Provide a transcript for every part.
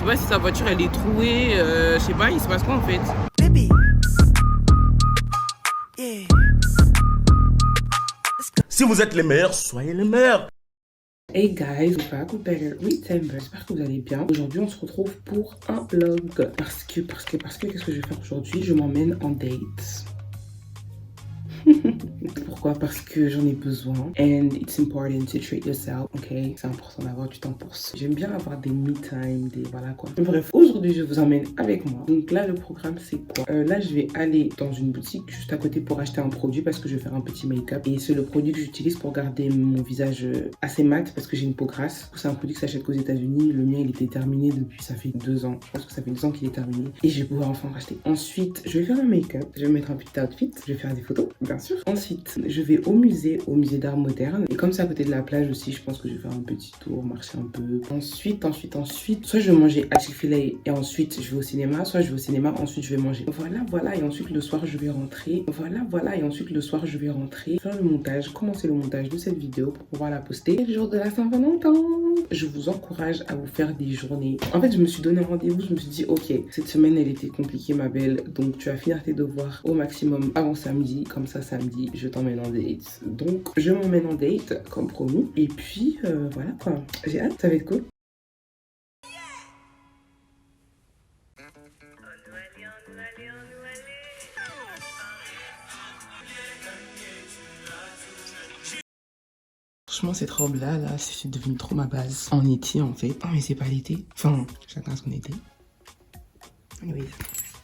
sais pas si sa voiture elle est trouée, je sais pas, il se passe quoi en fait. Baby. Yeah. Si vous êtes les meilleurs, soyez les meilleurs. Hey guys, we're back with better December. J'espère que vous allez bien. Aujourd'hui, on se retrouve pour un vlog. Parce que, qu'est-ce que je vais faire aujourd'hui? Je m'emmène en date. Pourquoi? Parce que j'en ai besoin. And it's important to treat yourself, ok? C'est important d'avoir du temps pour ça. J'aime bien avoir des me time, des voilà quoi. Bref, aujourd'hui je vous emmène avec moi. Donc là le programme c'est quoi? Là je vais aller dans une boutique juste à côté pour acheter un produit parce que je vais faire un petit make-up. Et c'est le produit que j'utilise pour garder mon visage assez mat parce que j'ai une peau grasse. C'est un produit que s'achète qu'aux États-Unis. Le mien il était terminé depuis ça fait 2 ans. Je pense que ça fait 2 ans qu'il est terminé. Et je vais pouvoir enfin racheter. Ensuite, je vais faire un make-up. Je vais mettre un petit outfit. Je vais faire des photos. Bien sûr. Ensuite, je vais au musée d'art moderne. Et comme c'est à côté de la plage aussi, je pense que je vais faire un petit tour, marcher un peu. Ensuite, soit je vais manger à Chick-fil-A et ensuite je vais au cinéma, soit je vais au cinéma, ensuite je vais manger. Voilà, et ensuite le soir je vais rentrer. Voilà, et ensuite le soir je vais rentrer, faire le montage, commencer le montage de cette vidéo pour pouvoir la poster le jour de la Saint-Valentin. Je vous encourage à vous faire des journées. En fait, je me suis donné rendez-vous, je me suis dit, ok, cette semaine elle était compliquée ma belle, donc tu vas finir tes devoirs au maximum avant samedi, comme ça samedi, je t'emmène en date. Donc, je m'emmène en date, comme promis. Et puis, voilà quoi. J'ai hâte, ça va être cool. Franchement, cette robe-là, c'est devenu trop ma base. En été, en fait. Non, mais c'est pas l'été. Enfin, chacun son été. Anyways.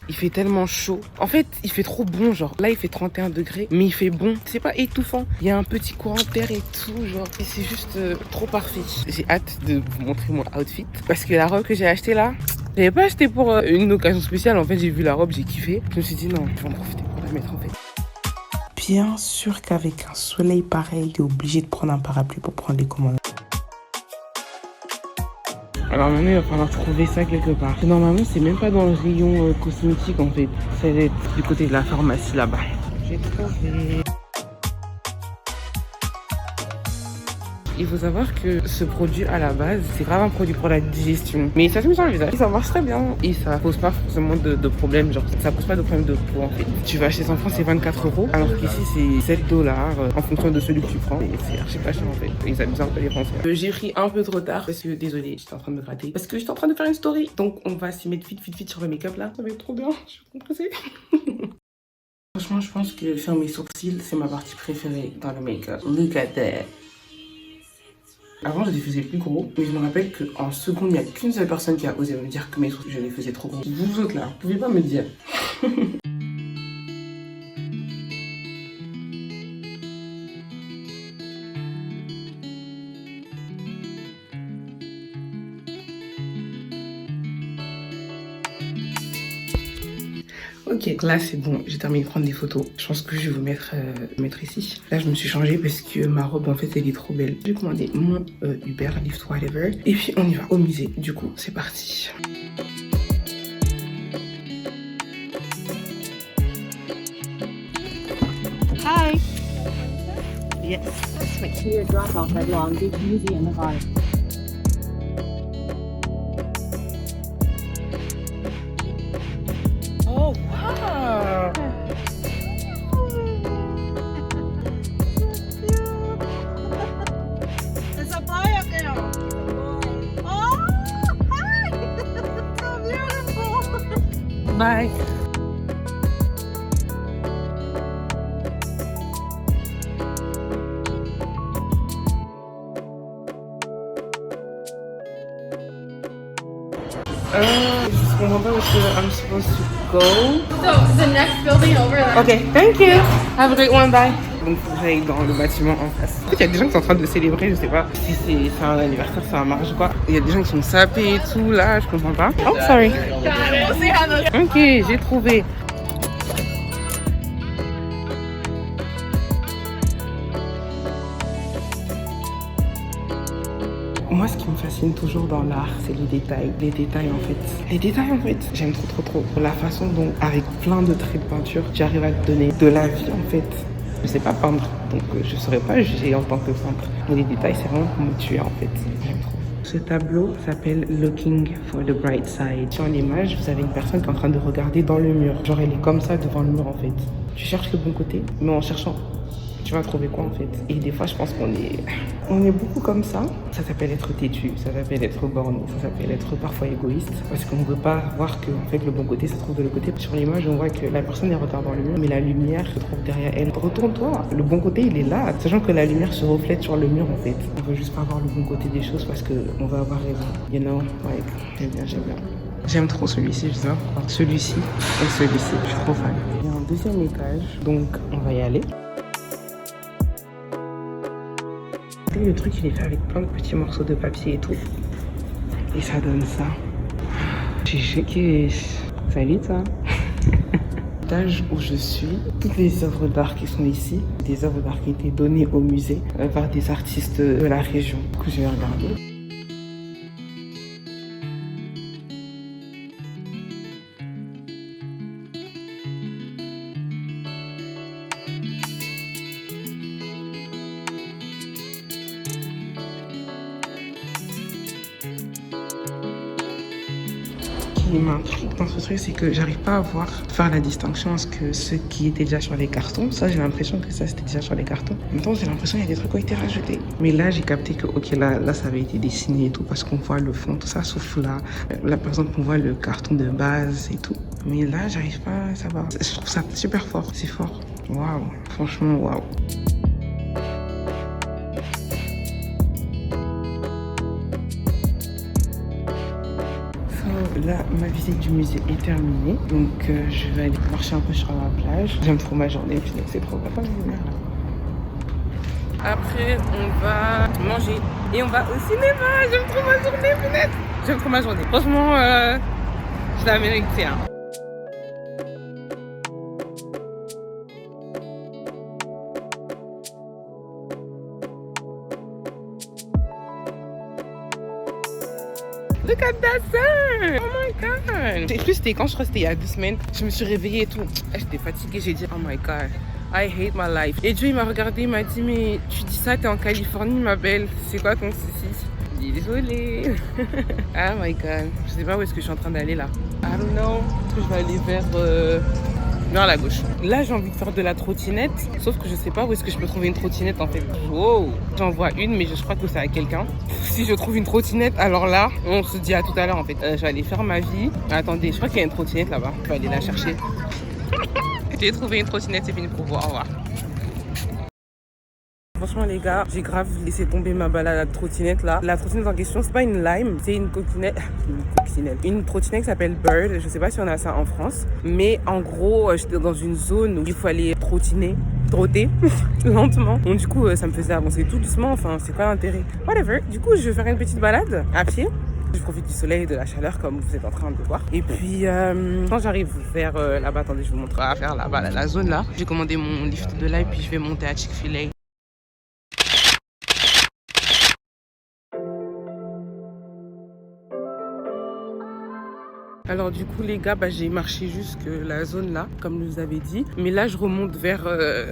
Il fait tellement chaud. En fait, il fait trop bon, genre. Là, il fait 31 degrés, mais il fait bon. C'est pas étouffant. Il y a un petit courant d'air et tout, genre. Et c'est juste trop parfait. J'ai hâte de vous montrer mon outfit. Parce que la robe que j'ai achetée là, je l'avais pas achetée pour une occasion spéciale. En fait, j'ai vu la robe, j'ai kiffé. Je me suis dit non, je vais en profiter pour la mettre en fait. Bien sûr qu'avec un soleil pareil, t'es obligé de prendre un parapluie pour prendre les commandes. Alors maintenant, il va falloir trouver ça quelque part. Normalement, c'est même pas dans le rayon cosmétique en fait. Ça va être du côté de la pharmacie là-bas. J'ai trouvé. Il faut savoir que ce produit à la base, c'est grave un produit pour la digestion. Mais ça se met sur le visage, ça marche très bien. Et ça pose pas forcément de problème, genre ça pose pas de problème de peau en fait. Tu vas acheter ça en France, c'est 24 €, alors qu'ici c'est 7 $ en fonction de celui que tu prends. Et c'est archi pas cher en fait. Ils abusent un peu les Français. J'ai pris un peu trop tard parce que, désolé, j'étais en train de me gratter. Parce que j'étais en train de faire une story. Donc on va s'y mettre vite sur le make-up là. Ça va être trop bien, je suis compressée. Franchement, je pense que faire mes sourcils, c'est ma partie préférée dans le make-up. Look at that. Avant, je les faisais plus gros, mais je me rappelle qu'en seconde, il n'y a qu'une seule personne qui a osé me dire que mes sourcils, je les faisais trop gros. Vous autres là, vous pouvez pas me dire. Ok, là c'est bon, j'ai terminé de prendre des photos. Je pense que je vais vous mettre ici. Là je me suis changée parce que ma robe en fait elle est trop belle. J'ai commandé mon Uber, Lyft, whatever. Et puis on y va au musée. Du coup c'est parti. Hi. Yes. Make sure your drop off at Long Beach Museum of Art. Oh wow! There's a boy up there. Oh, hi! So beautiful. Bye! Je comprends pas où est-ce que I'm supposed to go. So, the next building over there. Ok, thank you. Have a great one, bye. Donc, faut que j'aille dans le bâtiment en face. En fait, il y a des gens qui sont en train de célébrer, je sais pas si c'est un anniversaire, c'est un mariage ou quoi. Il y a des gens qui sont sapés et tout, là, je comprends pas. Oh, sorry. Ok, j'ai trouvé. Moi, ce qui me fascine toujours dans l'art, c'est les détails. Les détails, en fait, j'aime trop. La façon dont, avec plein de traits de peinture, tu arrives à te donner de la vie, en fait. Je sais pas peindre, donc je saurais pas juger en tant que peintre. Mais les détails, c'est vraiment pour me tuer, en fait. J'aime trop. Ce tableau s'appelle Looking for the Bright Side. Sur l'image, vous avez une personne qui est en train de regarder dans le mur. Genre, elle est comme ça devant le mur en fait. Tu cherches le bon côté, mais en cherchant, tu vas trouver quoi en fait. Et des fois, je pense qu'on est beaucoup comme ça. Ça s'appelle être têtu, ça s'appelle être borné, ça s'appelle être parfois égoïste. Parce qu'on ne veut pas voir que en fait, le bon côté se trouve de l'autre côté. Sur l'image, on voit que la personne elle regarde dans le mur, mais la lumière se trouve derrière elle. Retourne-toi, le bon côté il est là. Sachant que la lumière se reflète sur le mur en fait. On veut juste pas voir le bon côté des choses parce qu'on va avoir raison. You know, like, j'aime bien, j'aime bien. J'aime trop celui-ci, je sais pas pourquoi. Celui-ci et celui-ci, je suis trop fan. Il y a un deuxième étage, donc on va y aller. Le truc, il est fait avec plein de petits morceaux de papier et tout. Et ça donne ça. GG. Salut toi. L'étage où je suis, toutes les œuvres d'art qui sont ici, des œuvres d'art qui étaient données au musée par des artistes de la région que j'ai regardé. Ce qui m'intrigue dans ce truc, c'est que j'arrive pas à faire la distinction entre ce qui était déjà sur les cartons. Ça, j'ai l'impression que ça, c'était déjà sur les cartons. En même temps, j'ai l'impression qu'il y a des trucs qui ont été rajoutés. Mais là, j'ai capté que, ok, là, ça avait été dessiné et tout, parce qu'on voit le fond, tout ça, sauf là, par exemple, on voit le carton de base et tout. Mais là, j'arrive pas à savoir. Je trouve ça super fort. C'est fort. Waouh. Franchement, waouh. Là, ma visite du musée est terminée, donc je vais aller marcher un peu sur la plage. J'aime trop ma journée, puis c'est trop bien. Après, on va manger et on va au cinéma. J'aime trop ma journée, peut-être. J'aime trop ma journée. Franchement, je la mérite, hein. Look at that sun! Oh my god! En plus, c'était quand je crois que c'était il y a 2 semaines. Je me suis réveillée et tout. J'étais fatiguée, j'ai dit oh my god, I hate my life. Et Joe il m'a regardé, il m'a dit mais tu dis ça, t'es en Californie ma belle. C'est quoi ton souci? Je dis désolée. Oh my god. Je sais pas où est-ce que je suis en train d'aller là. I don't know. Je vais aller vers la gauche. Là, j'ai envie de faire de la trottinette, sauf que je sais pas où est-ce que je peux trouver une trottinette en fait. Wow. J'en vois une, mais je crois que c'est à quelqu'un. Si je trouve une trottinette, alors là, on se dit à tout à l'heure en fait. Je vais aller faire ma vie. Attendez, je crois qu'il y a une trottinette là-bas. Je vais aller la chercher. J'ai trouvé une trottinette, c'est fini pour vous. Au revoir. Franchement les gars, j'ai grave laissé tomber ma balade à la trottinette là. La trottinette en question, c'est pas une Lime, c'est une coccinelle. Une trottinette qui s'appelle Bird. Je sais pas si on a ça en France. Mais en gros, j'étais dans une zone où il faut aller trotter lentement. Donc du coup, ça me faisait avancer tout doucement. Enfin, c'est quoi l'intérêt? Whatever. Du coup, je vais faire une petite balade à pied. Je profite du soleil et de la chaleur comme vous êtes en train de voir. Et puis quand j'arrive vers là-bas, attendez, je vous montre à faire là-bas, la zone là. J'ai commandé mon lift de là et puis je vais monter à Chick-fil-A. Alors du coup les gars, j'ai marché jusque la zone là, comme je vous avais dit. Mais là je remonte vers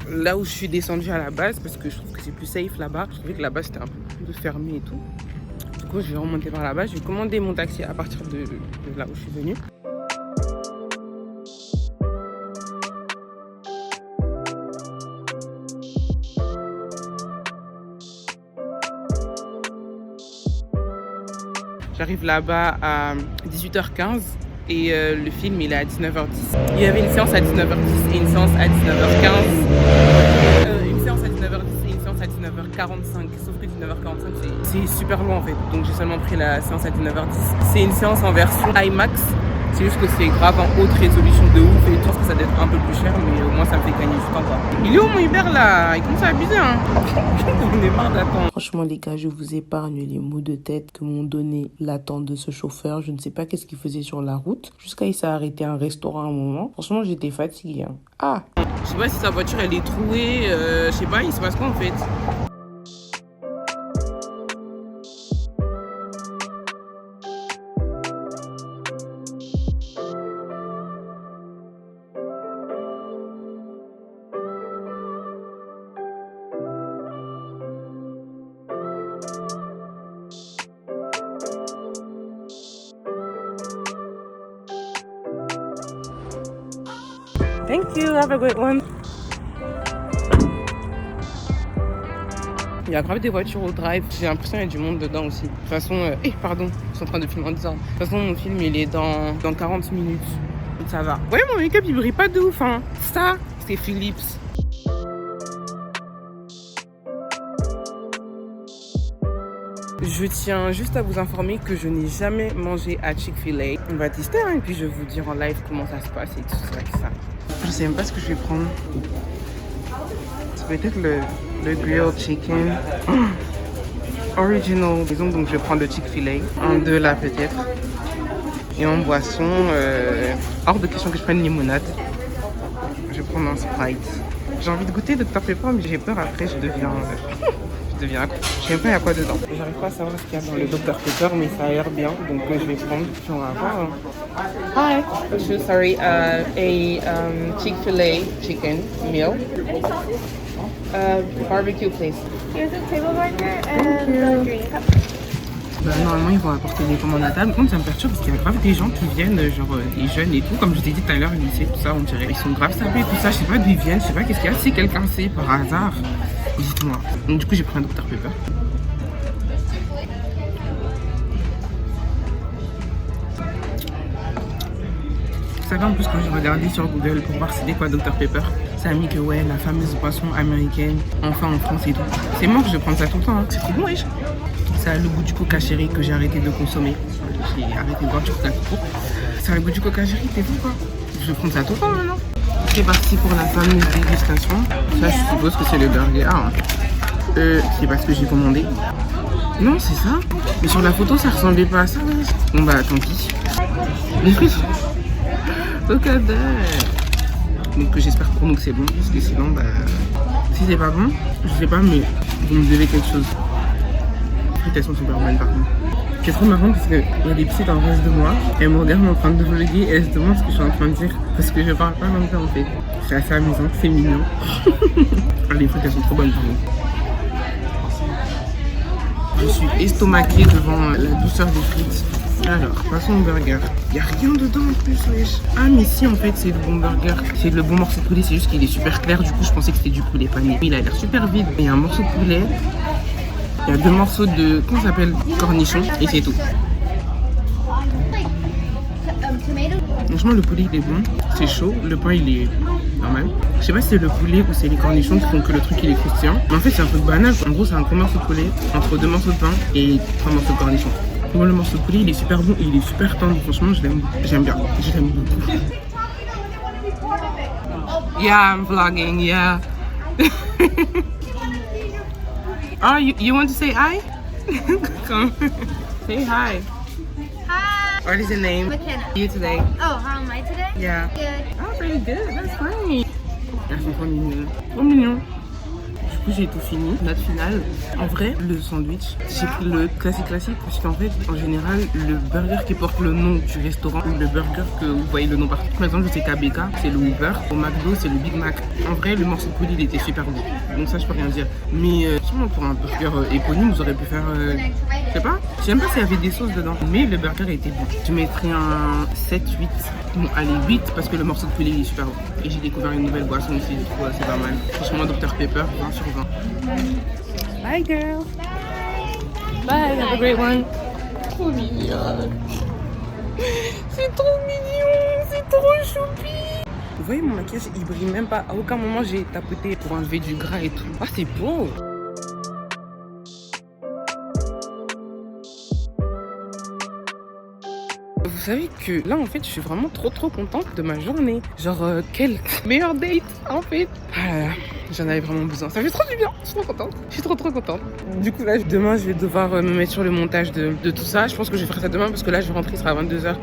là où je suis descendue à la base parce que je trouve que c'est plus safe là-bas. Je trouvais que là-bas c'était un peu plus fermé et tout. Du coup je vais remonter vers là-bas. Je vais commander mon taxi à partir de là où je suis venue. J'arrive là-bas à 18h15. Et le film il est à 19h10. Il y avait une séance à 19h10 et une séance à 19h15. Une séance à 19h10 et une séance à 19h45. Sauf que 19h45 c'est super long en fait. Donc j'ai seulement pris la séance à 19h10. C'est une séance en version IMAX. C'est juste que c'est grave en haute résolution de ouf et je pense que ça doit être un peu plus cher, mais au moins ça me fait gagner du temps quoi. Il est où mon Uber là? Il commence à abuser hein. On est marre d'attendre. Franchement les gars, je vous épargne les maux de tête que m'ont donné l'attente de ce chauffeur. Je ne sais pas qu'est-ce qu'il faisait sur la route. Jusqu'à il s'est arrêté à un restaurant à un moment. Franchement j'étais fatiguée hein. Ah, je sais pas si sa voiture elle est trouée, je sais pas, il se passe quoi en fait? Thank you, have a great one. Il y a grave des voitures au drive. J'ai l'impression qu'il y a du monde dedans aussi. De toute façon, pardon, ils sont en train de filmer en disant. De toute façon, mon film, il est dans 40 minutes. Donc ça va. Ouais, mon make-up, il brille pas de ouf, hein. Ça, c'est Philips. Je tiens juste à vous informer que je n'ai jamais mangé à Chick-fil-A. On va tester, hein, et puis je vais vous dire en live comment ça se passe et tout ça. Je sais même pas ce que je vais prendre. C'est peut-être le grilled chicken. Original. Disons, donc je vais prendre le Chick-fil-A. Un, deux là peut-être. Et en boisson, hors de question que je prenne une limonade. Je vais prendre un Sprite. J'ai envie de goûter Dr Pepper, mais j'ai peur après, je deviens accro. Je sais même pas il y a quoi dedans. J'arrive pas à savoir ce qu'il y a dans le Dr Pepper, mais ça a l'air bien, donc je vais prendre. Puis on va voir. Hi. Sorry, a Chick-fil-A chicken meal. Barbecue, please. Here's a table burger and the green cup. Bah, normalement, ils vont apporter des commandes à table. Contre, ça me perturbe parce qu'il y a grave des gens qui viennent, genre des jeunes et tout. Comme je t'ai dit tout à l'heure, le lycée, tout ça, on dirait. Ils sont grave sapés et tout ça. Je sais pas d'où ils viennent, je sais pas qu'est-ce qu'il y a. Si quelqu'un sait par hasard, dites-moi. Donc, du coup, j'ai pris un Dr Pepper. Vous savez, en plus, quand j'ai regardé sur Google pour voir c'était quoi Dr Pepper, ça a mis que ouais, la fameuse boisson américaine, enfin en France et tout. C'est mort, je vais prendre ça tout le temps. Hein. C'est trop bon, wesh. Ça a le goût du coca chéri que j'ai arrêté de consommer. J'ai arrêté de boire du coca coco. Ça a le goût du coca chéri, t'es fou quoi. Je vais prendre ça tout le temps maintenant. C'est parti pour la fameuse dégustation. Ça, je suppose que c'est le burger. C'est parce que j'ai commandé. Non, c'est ça. Mais sur la photo, ça ressemblait pas à ça. Bon bah, tant pis. Les frites. Donc j'espère pour nous que c'est bon. Parce que sinon, bah, si c'est pas bon, je sais pas, mais vous me devez quelque chose. Elles sont super bonnes par contre. C'est trop marrant parce qu'il y a des petites en face de moi. Elles me regardent en train de vlogger et elles se demandent ce que je suis en train de dire. Parce que je parle pas l'anglais en fait. C'est assez amusant, c'est mignon. Les frites elles sont trop bonnes par contre. Je suis estomaquée devant la douceur des frites. Alors, passons au burger. Il n'y a rien dedans en plus, wesh. Ah, mais si, en fait, c'est le bon burger. C'est le bon morceau de poulet, c'est juste qu'il est super clair. Du coup, je pensais que c'était du poulet pané. Il a l'air super vide. Il y a un morceau de poulet. Il y a 2 morceaux de, comment ça s'appelle, cornichons, et c'est tout. Franchement, le poulet, il est bon. C'est chaud. Le pain, il est normal. Je sais pas si c'est le poulet ou c'est les cornichons qui font que le truc, il est croustillant. Mais en fait, c'est un truc banal. En gros, c'est un gros morceau de poulet entre 2 morceaux de pain et 3 morceaux de cornichons. Bon, le morceau de poulet, il est super bon. Il est super tendre. Franchement, je l'aime. J'aime bien. Je l'aime beaucoup. Yeah, I'm vlogging. Yeah. Oh, you want to say hi? Come. Say hi. Hi. What is your name? McKenna. You today? Oh, how am I today? Yeah. Good. Oh, very good. That's fine. Elles sont trop mignons. Trop mignons. Du coup, j'ai tout fini. Note finale. En vrai, le sandwich, j'ai pris le classique parce qu'en fait, en général, le burger qui porte le nom du restaurant ou le burger que vous voyez le nom partout. Par exemple, je sais qu'à BK, c'est le Whopper. Au McDo, c'est le Big Mac. En vrai, le morceau de poulet, il était super bon. Donc ça, je peux rien dire. Mais sûrement pour un burger éponyme, vous aurez pu faire... je sais pas. Je sais même pas s'il y avait des sauces dedans. Mais le burger était bon. Je mettrais un 7, 8. Bon, allez, 8 parce que le morceau de poulet, il est super bon. Et j'ai découvert une nouvelle boisson aussi. Du coup, c'est pas mal. Franchement, Dr Pepper, 20 sur 20. Bye, girl. Bye, have a great one. Trop mignon. C'est trop mignon. C'est trop choupi. Vous voyez, mon maquillage, il brille même pas. À aucun moment, j'ai tapoté pour enlever du gras et tout. Ah, c'est beau. Vous savez que là en fait je suis vraiment trop contente de ma journée. Genre quelle meilleure date en fait. J'en avais vraiment besoin. Ça fait trop du bien. Je suis trop contente. Je suis trop contente. Du coup là demain je vais devoir me mettre sur le montage de tout ça. Je pense que je vais faire ça demain parce que là je vais rentrer, il sera à 22h.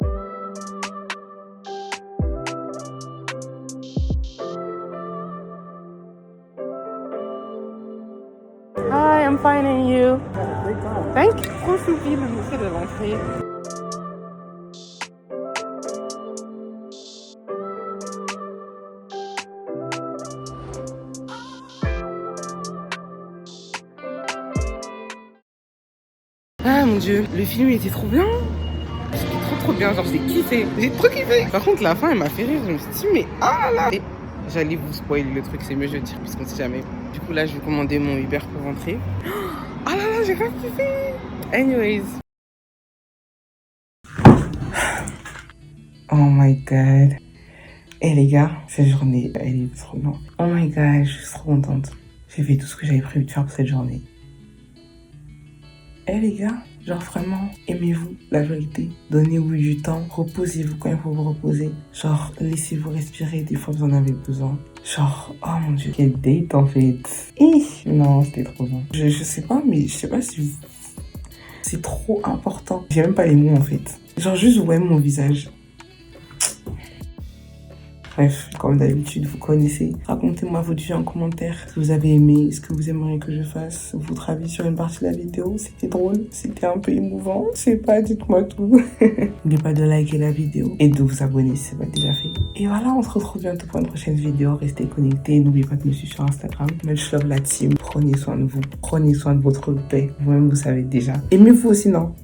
Hi, I'm fine and you? Thank you. Trop choupi le monsieur de l'entrée. Ah mon dieu, le film était trop bien. C'était trop bien, genre j'ai kiffé. J'ai trop kiffé. Par contre, la fin, elle m'a fait rire. Je me suis dit, mais ah là. Et j'allais vous spoiler le truc, c'est mieux de le dire puisqu'on sait jamais. Du coup, là, je vais commander mon Uber pour rentrer. Ah là là, j'ai pas kiffé. Anyways. Oh my god. Et les gars, cette journée, elle est trop bien. Oh my god, je suis trop contente. J'ai fait tout ce que j'avais prévu de faire pour cette journée. Eh les gars, genre vraiment, aimez-vous la vérité. Donnez-vous du temps. Reposez-vous quand il faut vous reposer. Genre, laissez-vous respirer. Des fois, vous en avez besoin. Genre, oh mon dieu, quelle date en fait. Non, c'était trop bien. Je sais pas, mais je sais pas si vous... C'est trop important. J'ai même pas les mots en fait. Genre juste, ouais, mon visage. Bref, comme d'habitude, vous connaissez. Racontez-moi votre vie en commentaire. Ce que vous avez aimé, ce que vous aimeriez que je fasse. Votre avis sur une partie de la vidéo. C'était drôle, c'était un peu émouvant. Je sais pas, dites-moi tout. N'oubliez pas de liker la vidéo et de vous abonner si ce n'est pas déjà fait. Et voilà, on se retrouve bientôt pour une prochaine vidéo. Restez connectés. N'oubliez pas de me suivre sur Instagram. Much love la team. Prenez soin de vous. Prenez soin de votre paix. Vous-même, vous savez déjà. Aimez-vous aussi, non?